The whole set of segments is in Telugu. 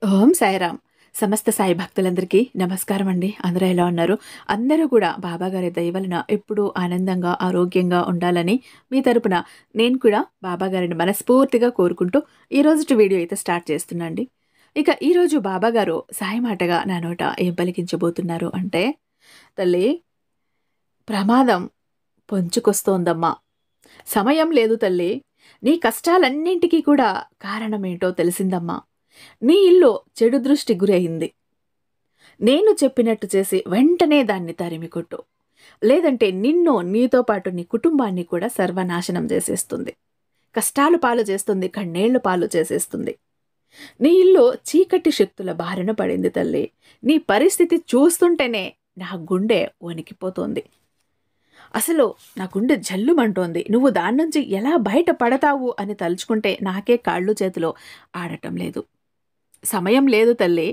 ఓం సాయిరామ్. సమస్త సాయి భక్తులందరికీ నమస్కారం అండి. అందరూ ఎలా ఉన్నారు? అందరూ కూడా బాబాగారి దయ వలన ఎప్పుడూ ఆనందంగా, ఆరోగ్యంగా ఉండాలని మీ తరపున నేను కూడా బాబాగారిని మనస్ఫూర్తిగా కోరుకుంటూ ఈరోజుటి వీడియో అయితే స్టార్ట్ చేస్తున్నా అండి. ఇక ఈరోజు బాబాగారు సాయి మాటగా నా నోట ఏం పలికించబోతున్నారు అంటే, తల్లి, ప్రమాదం పొంచుకొస్తోందమ్మా. సమయం లేదు తల్లి. నీ కష్టాలన్నింటికీ కూడా కారణమేంటో తెలిసిందమ్మా. నీ ఇల్లు చెడు దృష్టి గురయింది. నేను చెప్పినట్టు చేసి వెంటనే దాన్ని తరిమికొట్టు. లేదంటే నిన్ను, నీతో పాటు నీ కుటుంబాన్ని కూడా సర్వనాశనం చేసేస్తుంది. కష్టాలు పాలు చేస్తుంది, కన్నీళ్లు పాలు చేసేస్తుంది. నీ ఇల్లు చీకటి శక్తుల బారిన పడింది తల్లి. నీ పరిస్థితి చూస్తుంటేనే నా గుండె వణికిపోతోంది. అసలు నా గుండె జల్లుమంటోంది. నువ్వు దాని నుంచి ఎలా బయట పడతావు అని తలుచుకుంటే నాకే కాళ్ళు చేతిలో ఆడటం లేదు. సమయం లేదు తల్లి.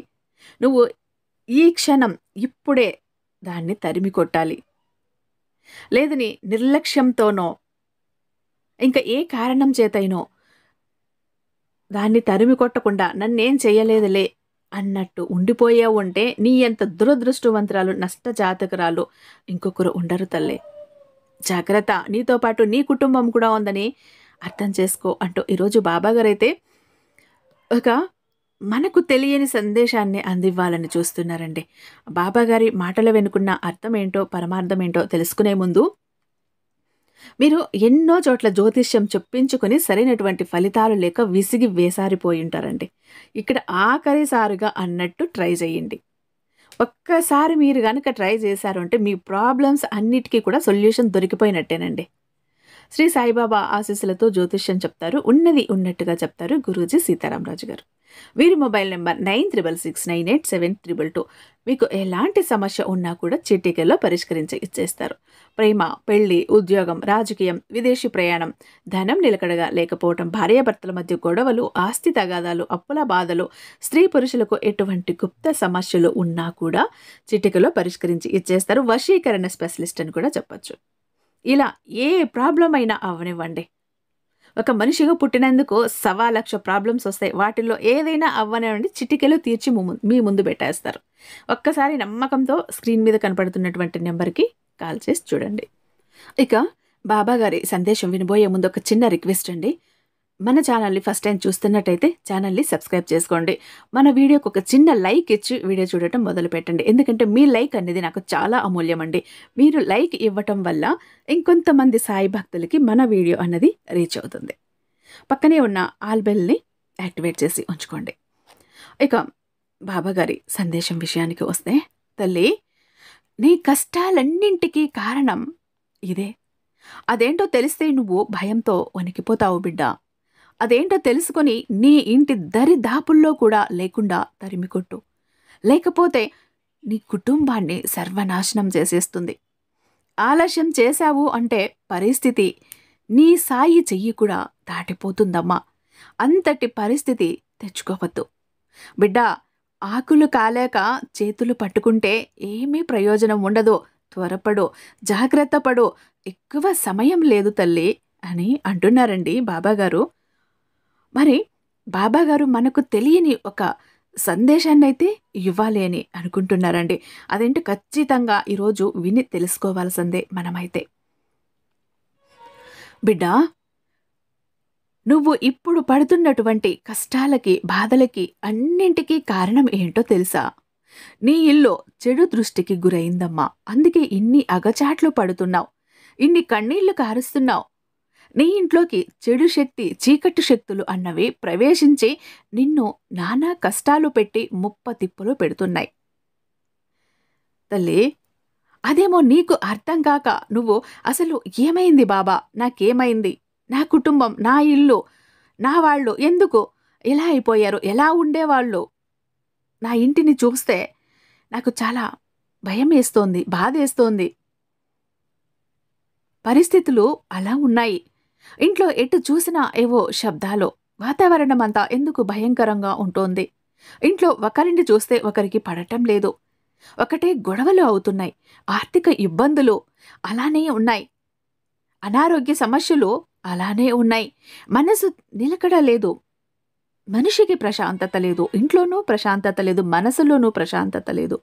నువ్వు ఈ క్షణం ఇప్పుడే దాన్ని తరిమి కొట్టాలి. లేదని నిర్లక్ష్యంతోనో ఇంకా ఏ కారణం చేతైనో దాన్ని తరిమి కొట్టకుండా నన్నేం చెయ్యలేదులే అన్నట్టు ఉండిపోయే ఉంటే నీ ఎంత దురదృష్టవంతురాలు, నష్టజాతకురాలు ఇంకొకరు ఉండరు తల్లి. జాగ్రత్త, నీతో పాటు నీ కుటుంబం కూడా ఉందని అర్థం చేసుకో అంటూ ఈరోజు బాబాగారైతే ఒక మనకు తెలియని సందేశాన్ని అందివ్వాలని చూస్తున్నారండి. బాబాగారి మాటల వెనుకున్న అర్థం ఏంటో, పరమార్థం ఏంటో తెలుసుకునే ముందు మీరు ఎన్నో చోట్ల జ్యోతిష్యం చెప్పించుకొని సరైనటువంటి ఫలితాలు లేక విసిగి వేసారిపోయి ఉంటారండి. ఇక్కడ ఆఖరిసారిగా అన్నట్టు ట్రై చేయండి. ఒక్కసారి మీరు గనక ట్రై చేశారు అంటే మీ ప్రాబ్లమ్స్ అన్నిటికీ కూడా సొల్యూషన్ దొరికిపోయినట్టేనండి. శ్రీ సాయిబాబా ఆశీస్సులతో జ్యోతిష్యం చెప్తారు, ఉన్నది ఉన్నట్టుగా చెప్తారు గురూజీ సీతారామరాజు గారు. వీరి మొబైల్ నెంబర్ 96698722. మీకు ఎలాంటి సమస్య ఉన్నా కూడా చిటికెలో పరిష్కరించి ఇచ్చేస్తారు. ప్రేమ, పెళ్లి, ఉద్యోగం, రాజకీయం, విదేశీ ప్రయాణం, ధనం నిలకడగా లేకపోవటం, భార్యాభర్తల మధ్య గొడవలు, ఆస్తి తగాదాలు, అప్పుల బాధలు, స్త్రీ పురుషులకు ఎటువంటి గుప్త సమస్యలు ఉన్నా కూడా చిటికెలో పరిష్కరించి ఇచ్చేస్తారు. వశీకరణ స్పెషలిస్ట్ అని కూడా చెప్పచ్చు. ఇలా ఏ ప్రాబ్లం అయినా అవనివ్వండి. ఒక మనిషిగా పుట్టినందుకు 1,00,000 ప్రాబ్లమ్స్ వస్తాయి. వాటిల్లో ఏదైనా అవ్వనివ్వండి, చిటికెలో తీర్చి మీ ముందు పెట్టేస్తారు. ఒక్కసారి నమ్మకంతో స్క్రీన్ మీద కనపడుతున్నటువంటి నెంబర్కి కాల్ చేసి చూడండి. ఇక బాబాగారి సందేశం వినబోయే ముందు ఒక చిన్న రిక్వెస్ట్ అండి. మన ఛానల్ని ఫస్ట్ టైం చూస్తున్నట్టయితే ఛానల్ని సబ్స్క్రైబ్ చేసుకోండి. మన వీడియోకి ఒక చిన్న లైక్ ఇచ్చి వీడియో చూడటం మొదలు పెట్టండి. ఎందుకంటే మీ లైక్ అనేది నాకు చాలా అమూల్యం అండి. మీరు లైక్ ఇవ్వటం వల్ల ఇంకొంతమంది సాయి భక్తులకి మన వీడియో అన్నది రీచ్ అవుతుంది. పక్కనే ఉన్న ఆల్ బెల్ని యాక్టివేట్ చేసి ఉంచుకోండి. ఇక బాబాగారి సందేశం విషయానికి వస్తే, తల్లి, నీ కష్టాలన్నింటికీ కారణం ఇదే. అదేంటో తెలిస్తే నువ్వు భయంతో వణికిపోతావు బిడ్డ. అదేంటో తెలుసుకొని నీ ఇంటి దరిదాపుల్లో కూడా లేకుండా తరిమికొట్టు. లేకపోతే నీ కుటుంబాన్ని సర్వనాశనం చేసేస్తుంది. ఆలస్యం చేశావు అంటే పరిస్థితి నీ సాయి చెయ్యి కూడా దాటిపోతుందమ్మా. అంతటి పరిస్థితి తెచ్చుకోవద్దు బిడ్డ. ఆకులు కాలేక చేతులు పట్టుకుంటే ఏమీ ప్రయోజనం ఉండదు. త్వరపడు, జాగ్రత్త పడు, ఎక్కువ సమయం లేదు తల్లి అని అంటున్నారండి బాబాగారు. మరి బాబాగారు మనకు తెలియని ఒక సందేశాన్ని అయితే ఇవ్వాలి అని అనుకుంటున్నారండి. అదేంటి ఖచ్చితంగా ఈరోజు విని తెలుసుకోవాల్సిందే మనమైతే. బిడ్డ, నువ్వు ఇప్పుడు పడుతున్నటువంటి కష్టాలకి, బాధలకి అన్నింటికీ కారణం ఏంటో తెలుసా? నీ ఇల్లు చెడు దృష్టికి గురైందమ్మా. అందుకే ఇన్ని అగచాట్లు పడుతున్నావు, ఇన్ని కన్నీళ్లు కారుస్తున్నావు. నీ ఇంట్లోకి చెడు శక్తి, చీకటి శక్తులు అన్నవి ప్రవేశించి నిన్ను నానా కష్టాలు పెట్టి ముప్పతిప్పులు పెడుతున్నాయి తల్లి. అదేమో నీకు అర్థం కాక నువ్వు అసలు ఏమైంది బాబా, నాకేమైంది, నా కుటుంబం, నా ఇల్లు, నా వాళ్ళు ఎందుకు ఎలా అయిపోయారు, ఎలా ఉండేవాళ్ళు, నా ఇంటిని చూస్తే నాకు చాలా భయం వేస్తోంది, బాధేస్తోంది. పరిస్థితులు అలా ఉన్నాయి. ఇంట్లో ఎటు చూసినా ఏవో శబ్దాలు, వాతావరణం అంతా ఎందుకు భయంకరంగా ఉంటోంది. ఇంట్లో ఒకరిని చూస్తే ఒకరికి పడటం లేదు. ఒకటే గొడవలు అవుతున్నాయి. ఆర్థిక ఇబ్బందులు అలానే ఉన్నాయి. అనారోగ్య సమస్యలు అలానే ఉన్నాయి. మనసు నిలకడ లేదు. మనిషికి ప్రశాంతత లేదు. ఇంట్లోనూ ప్రశాంతత లేదు. మనసులోనూ ప్రశాంతత లేదు.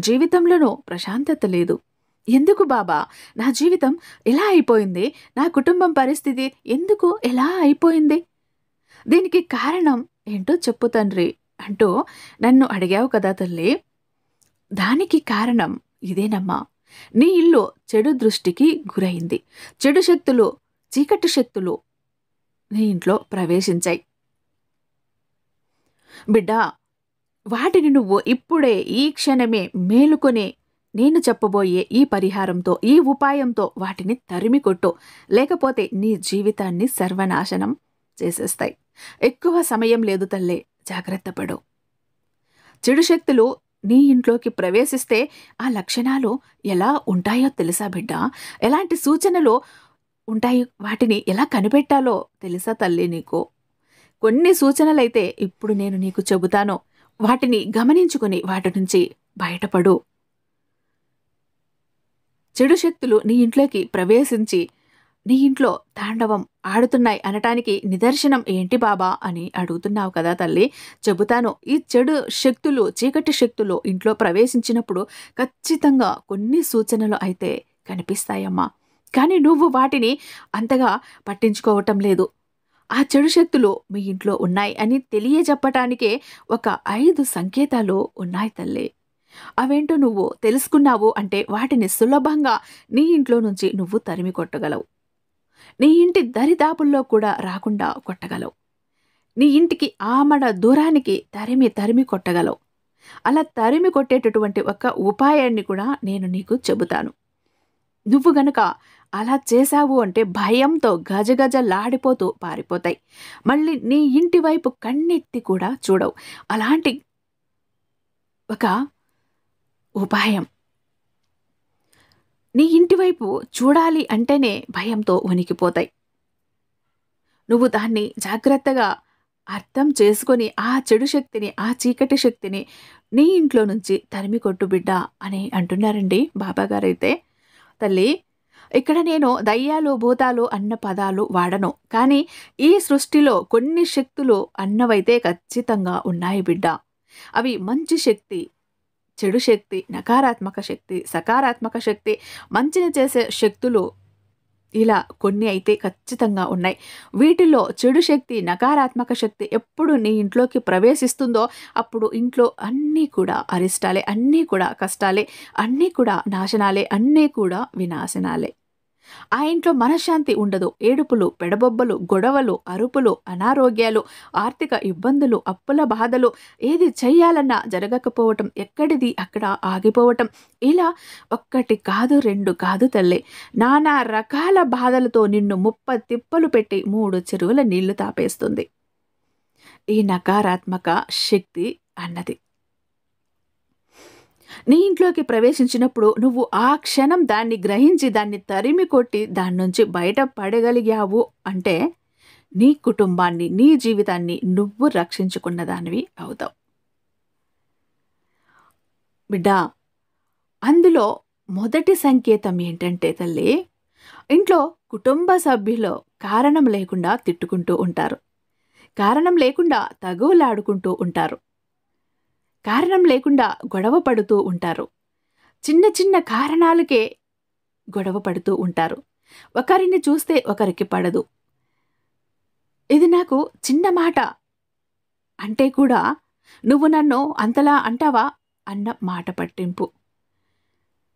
జీవితంలోనూ ప్రశాంతత లేదు. ఎందుకు బాబా నా జీవితం ఇలా అయిపోయింది? నా కుటుంబం పరిస్థితి ఎందుకు ఎలా అయిపోయింది? దీనికి కారణం ఏంటో చెప్పు తండ్రి అంటూ నన్ను అడిగావు కదా తల్లి. దానికి కారణం ఇదేనమ్మా. నీ ఇల్లు చెడు దృష్టికి గురైంది. చెడు శక్తులు, చీకటి శక్తులు నీ ఇంట్లో ప్రవేశించాయి. బిడ్డా, వాటిని నువ్వు ఇప్పుడే ఈ క్షణమే మేలుకొని నేను చెప్పబోయే ఈ పరిహారంతో, ఈ ఉపాయంతో వాటిని తరిమి కొట్టు. లేకపోతే నీ జీవితాన్ని సర్వనాశనం చేసేస్తాయి. ఎక్కువ సమయం లేదు తల్లే, జాగ్రత్త పడు. చెడు శక్తులు నీ ఇంట్లోకి ప్రవేశిస్తే ఆ లక్షణాలు ఎలా ఉంటాయో తెలుసా బిడ్డా? ఎలాంటి సూచనలు ఉంటాయి, వాటిని ఎలా కనిపెట్టాలో తెలుసా తల్లి నీకు? కొన్ని సూచనలైతే ఇప్పుడు నేను నీకు చెబుతాను. వాటిని గమనించుకుని వాటి నుంచి బయటపడు. చెడు శక్తులు నీ ఇంట్లోకి ప్రవేశించి నీ ఇంట్లో తాండవం ఆడుతున్నాయి అనటానికి నిదర్శనం ఏంటి బాబా అని అడుగుతున్నావు కదా తల్లి. చెబుతాను. ఈ చెడు శక్తులు, చీకటి శక్తులు ఇంట్లో ప్రవేశించినప్పుడు ఖచ్చితంగా కొన్ని సూచనలు అయితే కనిపిస్తాయమ్మా. కానీ నువ్వు వాటిని అంతగా పట్టించుకోవటం లేదు. ఆ చెడు శక్తులు మీ ఇంట్లో ఉన్నాయి అని తెలియజెప్పటానికే ఒక 5 సంకేతాలు ఉన్నాయి తల్లి. అవేంటో నువ్వు తెలుసుకున్నావు అంటే వాటిని సులభంగా నీ ఇంట్లో నుంచి నువ్వు తరిమి కొట్టగలవు. నీ ఇంటి దరిదాపుల్లో కూడా రాకుండా కొట్టగలవు. నీ ఇంటికి ఆమడ దూరానికి తరిమి కొట్టగలవు. అలా తరిమి కొట్టేటటువంటి ఒక ఉపాయాన్ని కూడా నేను నీకు చెబుతాను. నువ్వు గనక అలా చేశావు అంటే భయంతో గజగజలాడిపోతూ పారిపోతాయి. మళ్ళీ నీ ఇంటి వైపు కన్నెత్తి కూడా చూడవు. అలాంటి ఒక ఉపాయం. నీ ఇంటి వైపు చూడాలి అంటేనే భయంతో వణికిపోతాయి. నువ్వు దాన్ని జాగ్రత్తగా అర్థం చేసుకొని ఆ చెడు శక్తిని, ఆ చీకటి శక్తిని నీ ఇంట్లో నుంచి తరిమి కొట్టు బిడ్డ అని అంటున్నారండి బాబాగారైతే. తల్లి, ఇక్కడ నేను దయ్యాలు, భూతాలు అన్న పదాలు వాడను. కానీ ఈ సృష్టిలో కొన్ని శక్తులు అన్నవైతే ఖచ్చితంగా ఉన్నాయి బిడ్డ. అవి మంచి శక్తి, చెడు శక్తి, నకారాత్మక శక్తి, సకారాత్మక శక్తి, మంచిని చేసే శక్తులు, ఇలా కొన్ని అయితే ఖచ్చితంగా ఉన్నాయి. వీటిలో చెడు శక్తి, నకారాత్మక శక్తి ఎప్పుడు నీ ఇంట్లోకి ప్రవేశిస్తుందో అప్పుడు ఇంట్లో అన్నీ కూడా అరిష్టాలే, అన్నీ కూడా కష్టాలే, అన్నీ కూడా నాశనాలే, అన్నీ కూడా వినాశనాలే. ఆ ఇంట్లో మనశ్శాంతి ఉండదు. ఏడుపులు, పెడబొబ్బలు, గొడవలు, అరుపులు, అనారోగ్యాలు, ఆర్థిక ఇబ్బందులు, అప్పుల బాధలు, ఏది చెయ్యాలన్నా జరగకపోవటం, ఎక్కడిది అక్కడ ఆగిపోవటం, ఇలా ఒక్కటి కాదు, 2 కాదు తల్లి. నానా రకాల బాధలతో నిన్ను తిప్పలు పెట్టి 3 చెరువుల నీళ్లు తాపేస్తుంది ఈ నకారాత్మక శక్తి అన్నది. నీ ఇంట్లోకి ప్రవేశించినప్పుడు నువ్వు ఆ క్షణం దాన్ని గ్రహించి దాన్ని తరిమి కొట్టి దాని నుంచి బయట పడగలిగావు అంటే నీ కుటుంబాన్ని, నీ జీవితాన్ని నువ్వు రక్షించుకున్న దానివి అవుతావు బిడ్డా. అందులో మొదటి సంకేతం ఏంటంటే తల్లి, ఇంట్లో కుటుంబ సభ్యులు కారణం లేకుండా తిట్టుకుంటూ ఉంటారు. కారణం లేకుండా తగువులాడుకుంటూ ఉంటారు. కారణం లేకుండా గొడవ పడుతూ ఉంటారు. చిన్న చిన్న కారణాలకే గొడవ పడుతూ ఉంటారు. ఒకరిని చూస్తే ఒకరికి పడదు. ఇది నాకు చిన్న మాట అంటే కూడా నువ్వు నన్ను అంతలా అంటావా అన్న మాట పట్టింపు.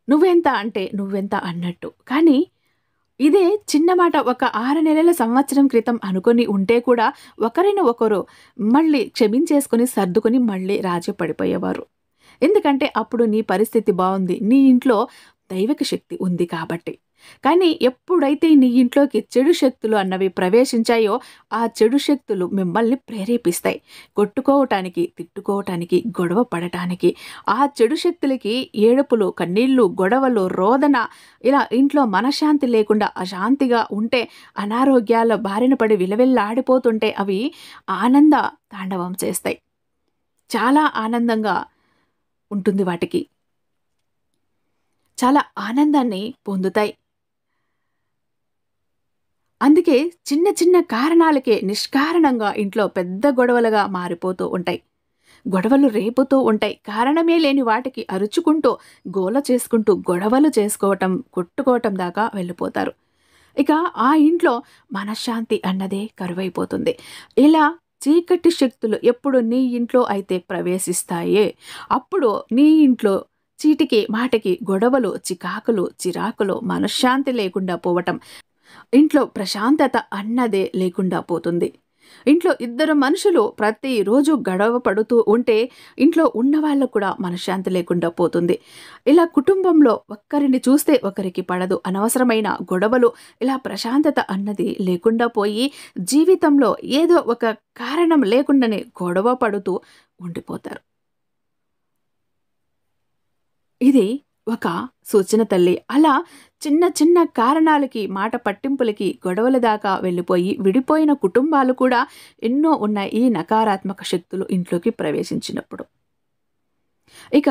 నువ్వెంత అంటే నువ్వెంత అన్నట్టు. కానీ ఇదే చిన్న మాట ఒక 6 నెలల, సంవత్సరం క్రితం అనుకొని ఉంటే కూడా ఒకరిని ఒకరు మళ్ళీ క్షమించేసుకొని సర్దుకొని మళ్ళీ రాజీ పడిపోయేవారు. ఎందుకంటే అప్పుడు నీ పరిస్థితి బాగుంది. నీ ఇంట్లో దైవిక శక్తి ఉంది కాబట్టి. కానీ ఎప్పుడైతే నీ ఇంట్లోకి చెడు శక్తులు అన్నవి ప్రవేశించాయో ఆ చెడు శక్తులు మిమ్మల్ని ప్రేరేపిస్తాయి కొట్టుకోవటానికి, తిట్టుకోవటానికి, గొడవ పడటానికి. ఆ చెడు శక్తులకి ఏడుపులు, కన్నీళ్లు, గొడవలు, రోదన, ఇలా ఇంట్లో మనశ్శాంతి లేకుండా అశాంతిగా ఉంటే, అనారోగ్యాల బారిన పడి విలవిల్లాడిపోతుంటే అవి ఆనంద తాండవం చేస్తాయి. చాలా ఆనందంగా ఉంటుంది వాటికి. చాలా ఆనందాన్ని పొందుతాయి. అందుకే చిన్న చిన్న కారణాలకే నిష్కారణంగా ఇంట్లో పెద్ద గొడవలుగా మారిపోతూ ఉంటాయి. గొడవలు రేపుతూ ఉంటాయి. కారణమే లేని వాటికి అరుచుకుంటూ, గోల చేసుకుంటూ, గొడవలు చేసుకోవటం, కొట్టుకోవటం దాకా వెళ్ళిపోతారు. ఇక ఆ ఇంట్లో మనశ్శాంతి అన్నదే కరువైపోతుంది. ఇలా చీకటి శక్తులు ఎప్పుడు నీ ఇంట్లో అయితే ప్రవేశిస్తాయే, అప్పుడు నీ ఇంట్లో చీటికి మాటికి గొడవలు, చికాకులు, చిరాకులు, మనశ్శాంతి లేకుండా పోవటం, ఇంట్లో ప్రశాంతత అన్నదే లేకుండా పోతుంది. ఇంట్లో ఇద్దరు మనుషులు ప్రతిరోజు గొడవ పడుతూ ఉంటే ఇంట్లో ఉన్న వాళ్ళకు కూడా మనశ్శాంతి లేకుండా పోతుంది. ఇలా కుటుంబంలో ఒక్కరిని చూస్తే ఒకరికి పడదు. అనవసరమైన గొడవలు, ఇలా ప్రశాంతత అన్నది లేకుండా పోయి జీవితంలో ఏదో ఒక కారణం లేకుండానే గొడవ పడుతూ ఉండిపోతారు. ఇది ఒక సూచన తల్లి. అలా చిన్న చిన్న కారణాలకి, మాట పట్టింపులకి, గొడవల దాకా వెళ్ళిపోయి విడిపోయిన కుటుంబాలు కూడా ఎన్నో ఉన్నాయి ఈ నకారాత్మక శక్తులు ఇంట్లోకి ప్రవేశించినప్పుడు. ఇక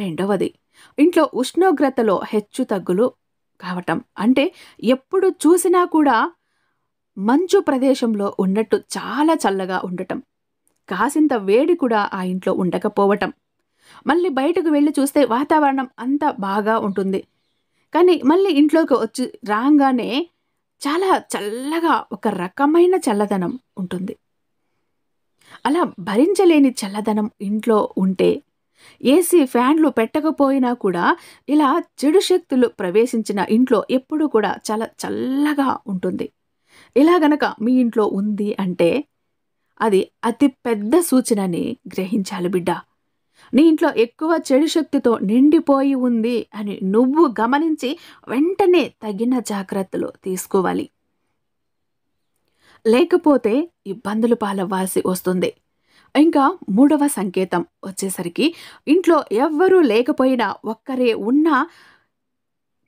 రెండవది, ఇంట్లో ఉష్ణోగ్రతలో హెచ్చు తగ్గులు కావటం. అంటే ఎప్పుడు చూసినా కూడా మంచు ప్రదేశంలో ఉన్నట్టు చాలా చల్లగా ఉండటం. కాసింత వేడి కూడా ఆ ఇంట్లో ఉండకపోవటం. మళ్ళీ బయటకు వెళ్ళి చూస్తే వాతావరణం అంతా బాగా ఉంటుంది. కానీ మళ్ళీ ఇంట్లోకి వచ్చి రాగానే చాలా చల్లగా ఒక రకమైన చల్లదనం ఉంటుంది. అలా భరించలేని చల్లదనం ఇంట్లో ఉంటే ఏసీ, ఫ్యాన్లు పెట్టకపోయినా కూడా ఇలా చెడు శక్తులు ప్రవేశించిన ఇంట్లో ఎప్పుడూ కూడా చాలా చల్లగా ఉంటుంది. ఇలా గనక మీ ఇంట్లో ఉంది అంటే అది అతి పెద్ద సూచనని గ్రహించాలి బిడ్డ. నీ ఇంట్లో ఎక్కువ చెడు శక్తితో నిండిపోయి ఉంది అని నువ్వు గమనించి వెంటనే తగిన జాగ్రత్తలు తీసుకోవాలి. లేకపోతే ఇబ్బందులు పాలవ్వాల్సి వస్తుంది. ఇంకా మూడవ సంకేతం వచ్చేసరికి, ఇంట్లో ఎవ్వరూ లేకపోయినా ఒక్కరే ఉన్నా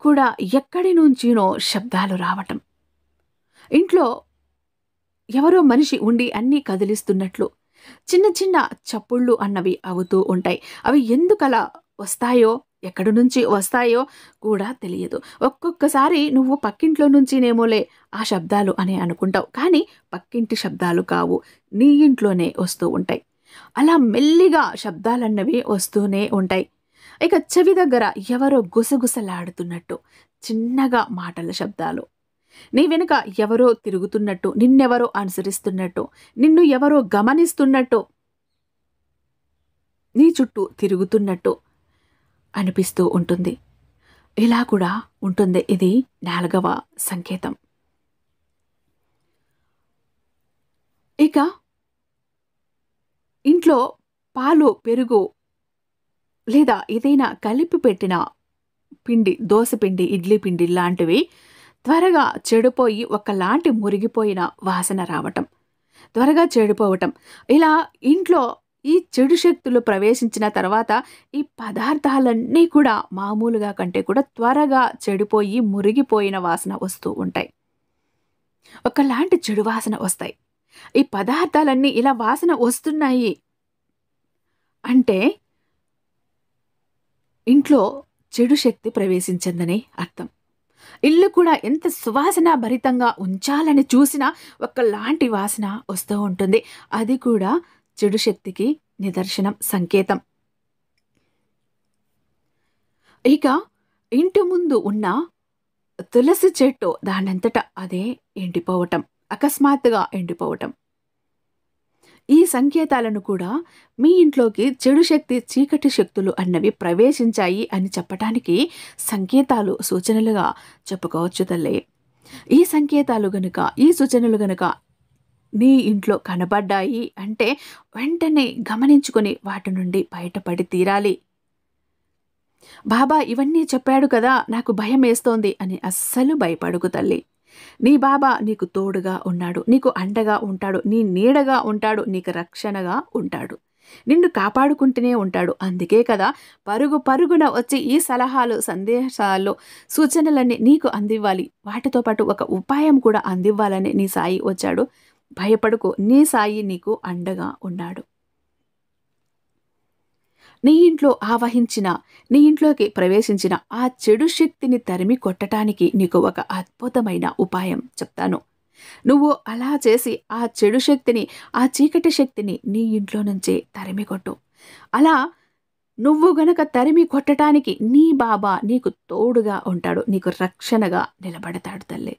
కూడా ఎక్కడి నుంచినో శబ్దాలు రావటం. ఇంట్లో ఎవరో మనిషి ఉండి అన్నీ కదిలిస్తున్నట్లు చిన్న చిన్న చప్పుళ్ళు అన్నవి అవుతూ ఉంటాయి. అవి ఎందుకలా వస్తాయో, ఎక్కడి నుంచి వస్తాయో కూడా తెలియదు. ఒక్కొక్కసారి నువ్వు పక్కింట్లో నుంచినేమోలే ఆ శబ్దాలు అని అనుకుంటావు. కానీ పక్కింటి శబ్దాలు కావు, నీ ఇంట్లోనే వస్తూ ఉంటాయి. అలా మెల్లిగా శబ్దాలన్నవి వస్తూనే ఉంటాయి. ఇక చెవి దగ్గర ఎవరో గుసగుసలాడుతున్నట్టు చిన్నగా మాటల శబ్దాలు, నీ వెనుక ఎవరో తిరుగుతున్నట్టు, నిన్నెవరో అనుసరిస్తున్నట్టు, నిన్ను ఎవరో గమనిస్తున్నట్టు, నీ చుట్టూ తిరుగుతున్నట్టు అనిపిస్తూ ఉంటుంది. ఇలా కూడా ఉంటుంది. ఇది 4వ సంకేతం. ఇక ఇంట్లో పాలు, పెరుగు లేదా ఏదైనా కలిపి పెట్టిన పిండి, దోస పిండి, ఇడ్లీ పిండి లాంటివి త్వరగా చెడిపోయి ఒకలాంటి మురిగిపోయిన వాసన రావటం, త్వరగా చెడిపోవటం. ఇలా ఇంట్లో ఈ చెడు శక్తులు ప్రవేశించిన తర్వాత ఈ పదార్థాలన్నీ కూడా మామూలుగా కంటే కూడా త్వరగా చెడిపోయి మురిగిపోయిన వాసన వస్తూ ఉంటాయి. ఒకలాంటి చెడు వాసన వస్తాయి. ఈ పదార్థాలన్నీ ఇలా వాసన వస్తున్నాయి అంటే ఇంట్లో చెడు శక్తి ప్రవేశించిందని అర్థం. ఇల్లు కూడా ఎంత సువాసన భరితంగా ఉంచాలని చూసినా ఒకలాంటి వాసన వస్తూ ఉంటుంది. అది కూడా చెడు శక్తికి నిదర్శనం, సంకేతం. ఇక ఇంటి ముందు ఉన్న తులసి చెట్టు దానంతట అదే ఎండిపోవటం, అకస్మాత్తుగా ఎండిపోవటం. ఈ సంకేతాలను కూడా మీ ఇంట్లోకి చెడు శక్తి, చీకటి శక్తులు అన్నవి ప్రవేశించాయి అని చెప్పటానికి సంకేతాలు, సూచనలుగా చెప్పుకోవచ్చు తల్లి. ఈ సంకేతాలు గనుక, ఈ సూచనలు గనుక నీ ఇంట్లో కనబడ్డాయి అంటే వెంటనే గమనించుకొని వాటి నుండి బయటపడి తీరాలి. బాబా ఇవన్నీ చెప్పాడు కదా, నాకు భయం వేస్తోంది అని అస్సలు భయపడకు తల్లి. నీ బాబా నీకు తోడుగా ఉన్నాడు, నీకు అండగా ఉంటాడు, నీ నీడగా ఉంటాడు, నీకు రక్షణగా ఉంటాడు, నిన్ను కాపాడుకుంటూనే ఉంటాడు. అందుకే కదా పరుగు పరుగున వచ్చి ఈ సలహాలు, సందేశాలు, సూచనలన్నీ నీకు అందివ్వాలి. వాటితో పాటు ఒక ఉపాయం కూడా అందివ్వాలని నీ సాయి వచ్చాడు. భయపడకు, నీ సాయి నీకు అండగా ఉన్నాడు. నీ ఇంట్లో ఆవహించిన, నీ ఇంట్లోకి ప్రవేశించిన ఆ చెడు శక్తిని తరిమి కొట్టడానికి నీకు ఒక అద్భుతమైన ఉపాయం చెప్తాను. నువ్వు అలా చేసి ఆ చెడు శక్తిని, ఆ చీకటి శక్తిని నీ ఇంట్లో నుంచి తరిమి కొట్టు. అలా నువ్వు గనక తరిమి కొట్టటానికి నీ బాబా నీకు తోడుగా ఉంటాడు. నీకు రక్షణగా నిలబడతాడు తల్లి.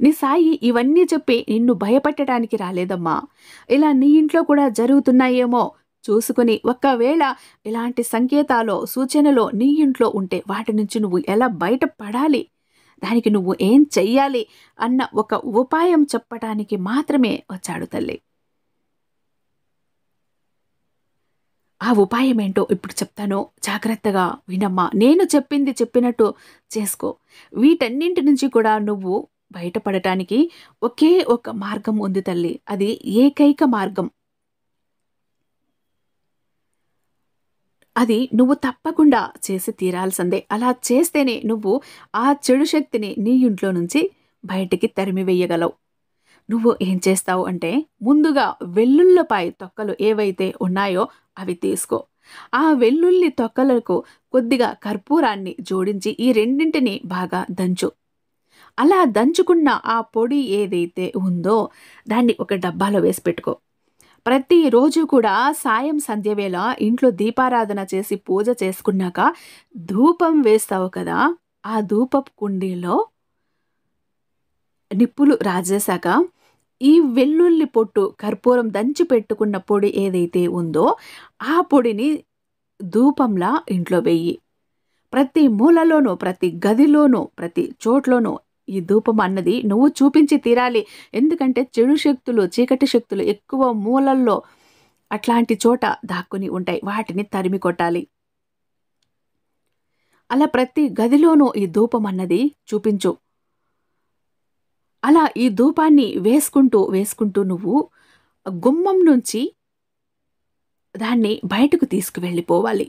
నీ సాయి ఇవన్నీ చెప్పి నిన్ను భయపెట్టడానికి రాలేదమ్మా. ఇలా నీ ఇంట్లో కూడా జరుగుతున్నాయేమో చూసుకుని, ఒకవేళ ఇలాంటి సంకేతాలో, సూచనలో నీ ఇంట్లో ఉంటే వాటి నుంచి నువ్వు ఎలా బయటపడాలి, దానికి నువ్వు ఏం చెయ్యాలి అన్న ఒక ఉపాయం చెప్పటానికి మాత్రమే వచ్చాడు తల్లి. ఆ ఉపాయం ఏంటో ఇప్పుడు చెప్తాను. జాగ్రత్తగా వినమ్మా. నేను చెప్పింది చెప్పినట్టు చేసుకో. వీటన్నింటి నుంచి కూడా నువ్వు బయటపడటానికి ఒకే ఒక మార్గం ఉంది తల్లి. అది ఏకైక మార్గం. అది నువ్వు తప్పకుండా చేసి తీరాల్సిందే. అలా చేస్తేనే నువ్వు ఆ చెడు శక్తిని నీ ఇంట్లో నుంచి బయటికి తరిమివేయగలవు. నువ్వు ఏం చేస్తావు అంటే, ముందుగా వెల్లుల్లిపాయ తొక్కలు ఏవైతే ఉన్నాయో అవి తీసుకో. ఆ వెల్లుల్లి తొక్కలకు కొద్దిగా కర్పూరాన్ని జోడించి ఈ రెండింటిని బాగా దంచు. అలా దంచుకున్న ఆ పొడి ఏదైతే ఉందో దాన్ని ఒక డబ్బాలో వేసి పెట్టుకో. ప్రతిరోజు కూడా సాయం సంధ్యవేళ ఇంట్లో దీపారాధన చేసి పూజ చేసుకున్నాక ధూపం వేస్తావు కదా, ఆ ధూపపు కుండీలో నిప్పులు రాజేశాక ఈ వెల్లుల్లి పొట్టు, కర్పూరం దంచి పెట్టుకున్న పొడి ఏదైతే ఉందో ఆ పొడిని ధూపంలా ఇంట్లో వెయ్యి. ప్రతి మూలలోనూ, ప్రతి గదిలోనూ, ప్రతి చోట్లోనూ ఈ ధూపం అన్నది నువ్వు చూపించి తీరాలి. ఎందుకంటే చెడు శక్తులు, చీకటి శక్తులు ఎక్కువ మూలల్లో అట్లాంటి చోట దాక్కుని ఉంటాయి. వాటిని తరిమి కొట్టాలి. అలా ప్రతి గదిలోనూ ఈ ధూపం అన్నది చూపించు. అలా ఈ ధూపాన్ని వేసుకుంటూ నువ్వు గుమ్మం నుంచి దాన్ని బయటకు తీసుకువెళ్ళిపోవాలి.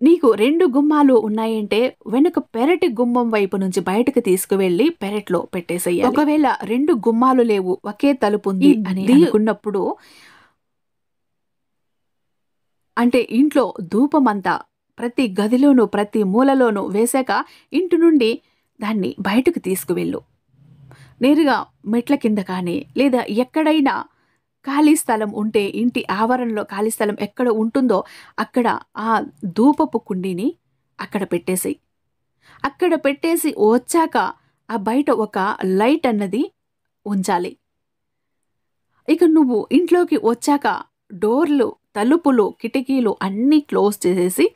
నీకు 2 గుమ్మాలు ఉన్నాయంటే వెనుక పెరటి గుమ్మం వైపు నుంచి బయటకు తీసుకువెళ్ళి పెరట్లో పెట్టేసేయాలి. ఒకవేళ 2 గుమ్మాలు లేవు, ఒకే తలుపు ఉంది అని అనుకున్నప్పుడు, అంటే ఇంట్లో ధూపమంతా ప్రతి గదిలోనూ, ప్రతి మూలలోనూ వేశాక ఇంటి నుండి దాన్ని బయటకు తీసుకువెళ్ళు. నేరుగా మెట్ల కింద కానీ, లేదా ఎక్కడైనా ఖాళీ స్థలం ఉంటే, ఇంటి ఆవరణలో ఖాళీ స్థలం ఎక్కడ ఉంటుందో అక్కడ ఆ ధూపపు కుండీని అక్కడ పెట్టేసేయి. అక్కడ పెట్టేసి వచ్చాక ఆ బయట ఒక లైట్ అన్నది ఉంచాలి. ఇక నువ్వు ఇంట్లోకి వచ్చాక డోర్లు, తలుపులు, కిటికీలు అన్నీ క్లోజ్ చేసేసి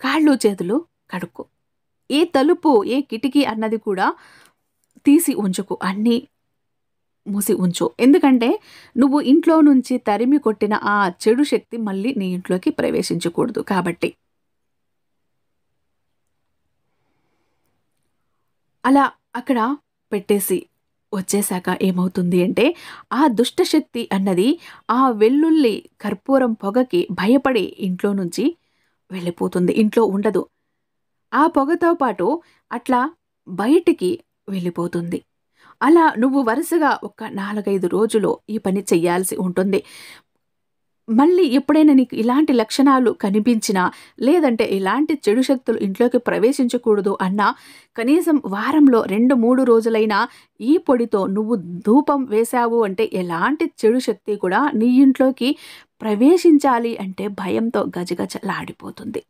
కాళ్ళు చేతులు కడుక్కో. ఏ తలుపు, ఏ కిటికీ అన్నది కూడా తీసి ఉంచుకు, అన్నీ మూసి ఉంచు. ఎందుకంటే నువ్వు ఇంట్లో నుంచి తరిమి కొట్టిన ఆ చెడు శక్తి మళ్ళీ నీ ఇంట్లోకి ప్రవేశించకూడదు కాబట్టి. అలా అక్కడ పెట్టేసి వచ్చేశాక ఏమవుతుంది అంటే, ఆ దుష్టశక్తి అన్నది ఆ వెల్లుల్లి కర్పూరం పొగకి భయపడి ఇంట్లో నుంచి వెళ్ళిపోతుంది. ఇంట్లో ఉండదు. ఆ పొగతో పాటు అట్లా బయటికి వెళ్ళిపోతుంది. అలా నువ్వు వరుసగా ఒక 4-5 రోజులు ఈ పని చెయ్యాల్సి ఉంటుంది. మళ్ళీ ఎప్పుడైనా నీకు ఇలాంటి లక్షణాలు కనిపించినా, లేదంటే ఇలాంటి చెడు శక్తులు ఇంట్లోకి ప్రవేశించకూడదు అన్నా, కనీసం వారంలో 2-3 రోజులైనా ఈ పొడితో నువ్వు ధూపం వేశావు అంటే ఎలాంటి చెడు శక్తి కూడా నీ ఇంట్లోకి ప్రవేశించాలి అంటే భయంతో గజగజలాడిపోతుంది.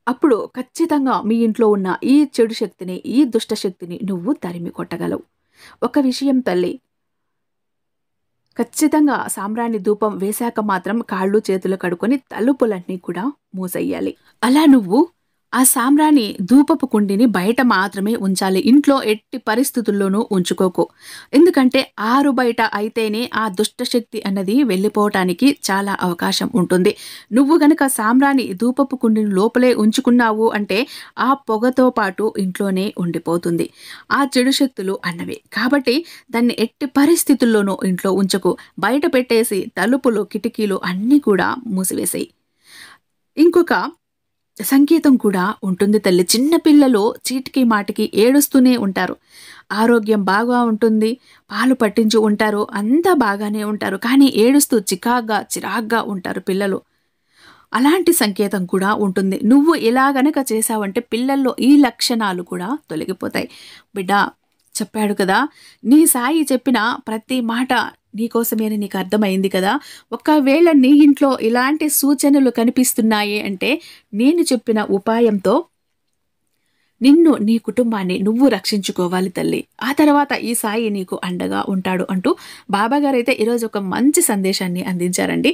అప్పుడు ఖచ్చితంగా మీ ఇంట్లో ఉన్న ఈ చెడు శక్తిని, ఈ దుష్ట శక్తిని నువ్వు తరిమి కొట్టగలవు. ఒక విషయం తల్లి, ఖచ్చితంగా సాంబ్రాణి ధూపం వేశాక మాత్రం కాళ్ళు చేతులు కడుక్కొని తలుపులన్నీ కూడా మూసేయాలి. అలా నువ్వు ఆ సాంబ్రాణి ధూపపు కుండిని బయట మాత్రమే ఉంచాలి. ఇంట్లో ఎట్టి పరిస్థితుల్లోనూ ఉంచుకోకు. ఎందుకంటే ఆరు బయట అయితేనే ఆ దుష్టశక్తి అన్నది వెళ్ళిపోవటానికి చాలా అవకాశం ఉంటుంది. నువ్వు గనక సాంబ్రాణి ధూపపు కుండిని లోపలే ఉంచుకున్నావు అంటే ఆ పొగతో పాటు ఇంట్లోనే ఉండిపోతుంది ఆ చెడు శక్తులు అన్నవి. కాబట్టి దాన్ని ఎట్టి పరిస్థితుల్లోనూ ఇంట్లో ఉంచకు. బయట పెట్టేసి తలుపులు, కిటికీలు అన్నీ కూడా మూసివేసేయి. ఇంకొక సంకేతం కూడా ఉంటుంది తల్లి. చిన్నపిల్లలు చీటికి మాటికి ఏడుస్తూనే ఉంటారు. ఆరోగ్యం బాగా ఉంటుంది, పాలు పట్టించి ఉంటారు, అంతా బాగానే ఉంటారు. కానీ ఏడుస్తూ చిరాగ్గా ఉంటారు పిల్లలు. అలాంటి సంకేతం కూడా ఉంటుంది. నువ్వు ఇలా గనక చేశావంటే పిల్లల్లో ఈ లక్షణాలు కూడా తొలగిపోతాయి. బిడ్డ చెప్పాడు కదా, నీ సాయి చెప్పిన ప్రతి మాట నీకోసమే అని నీకు అర్థమైంది కదా. ఒకవేళ నీ ఇంట్లో ఇలాంటి సూచనలు కనిపిస్తున్నాయి అంటే నేను చెప్పిన ఉపాయంతో నిన్ను, నీ కుటుంబాన్ని నువ్వు రక్షించుకోవాలి తల్లి. ఆ తర్వాత ఈ సాయి నీకు అండగా ఉంటాడు అంటూ బాబాగారు అయితే ఈరోజు ఒక మంచి సందేశాన్ని అందించారండి.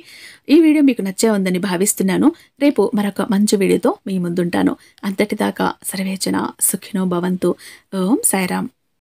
ఈ వీడియో మీకు నచ్చే ఉందని భావిస్తున్నాను. రేపు మరొక మంచి వీడియోతో మీ ముందుంటాను. అంతటిదాకా సర్వేజన సుఖినో భవంతు. ఓం సాయిరామ్.